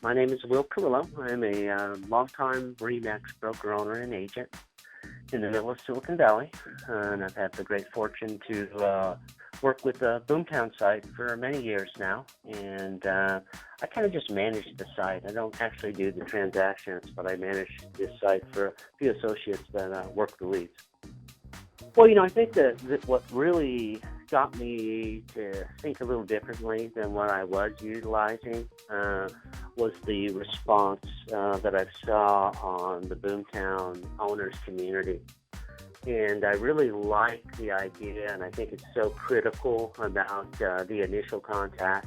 My name is Will Carillo. I'm a longtime RE/MAX broker, owner, and agent in the middle of Silicon Valley, and I've had the great fortune to work with the Boomtown site for many years now, and I kind of just manage the site. I don't actually do the transactions, but I manage this site for a few associates that work the leads. Well, I think that what really got me to think a little differently than what I was utilizing was the response that I saw on the Boomtown owners community. And I really like the idea, and I think it's so critical about the initial contact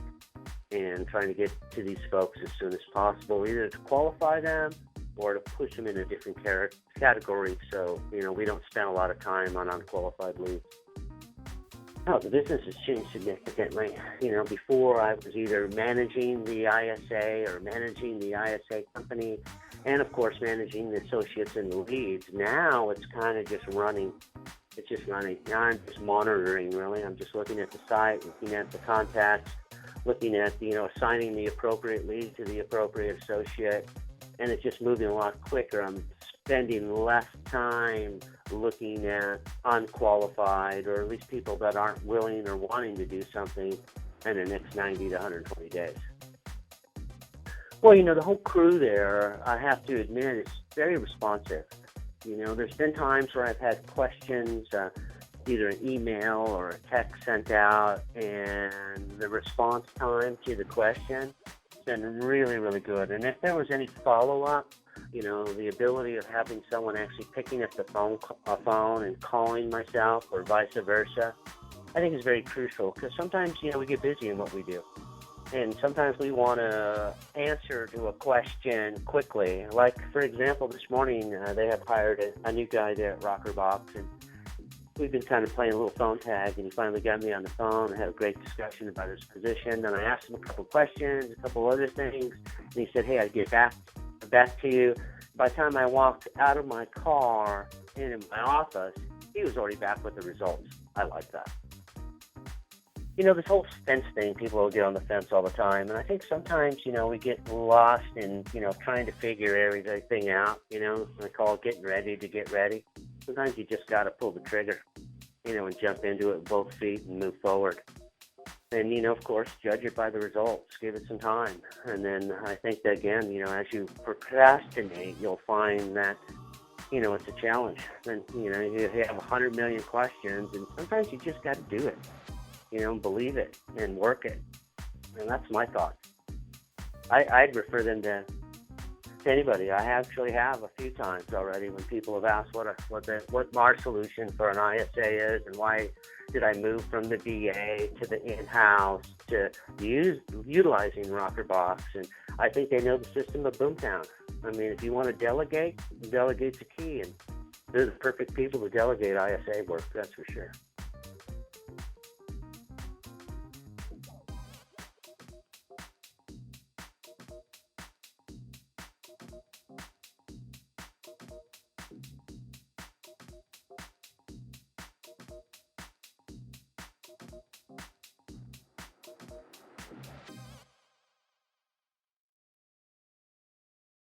and trying to get to these folks as soon as possible, either to qualify them or to push them in a different category so, we don't spend a lot of time on unqualified leads. Oh, the business has changed significantly. Before I was either managing the ISA or managing the ISA company and, of course, managing the associates and the leads. Now it's kind of just running. It's just running. Now I'm just monitoring, really. I'm just looking at the site, looking at the contacts, looking at, assigning the appropriate lead to the appropriate associate, and it's just moving a lot quicker. I'm spending less time looking at unqualified, or at least people that aren't willing or wanting to do something in the next 90 to 120 days. Well, the whole crew there, I have to admit, is very responsive. There's been times where I've had questions, either an email or a text sent out, and the response time to the question has been really, really good. And if there was any follow-up, the ability of having someone actually picking up the phone and calling myself or vice versa, I think is very crucial, because sometimes, we get busy in what we do. And sometimes we want to answer to a question quickly. Like, for example, this morning they have hired a new guy there at rokrbox, and we've been kind of playing a little phone tag, and he finally got me on the phone. I had a great discussion about his position. Then I asked him a couple questions, a couple other things, and he said, hey, I'd get back to you. By the time I walked out of my car and in my office, he was already back with the results. I like that. This whole fence thing, people will get on the fence all the time. And I think sometimes, we get lost in, trying to figure everything out. I call it getting ready to get ready. Sometimes you just got to pull the trigger, and jump into it with both feet and move forward. And, of course, judge it by the results. Give it some time. And then I think that, again, as you procrastinate, you'll find that, it's a challenge. And, you have 100 million questions, and sometimes you just got to do it. Believe it and work it. And that's my thought. I'd refer them to anybody. I actually have a few times already when people have asked what our solution for an ISA is, and why did I move from the VA to the in-house to utilizing rokrbox. And I think they know the system of Boomtown. I mean, if you want to delegate, delegate's the key, and they're the perfect people to delegate ISA work, that's for sure.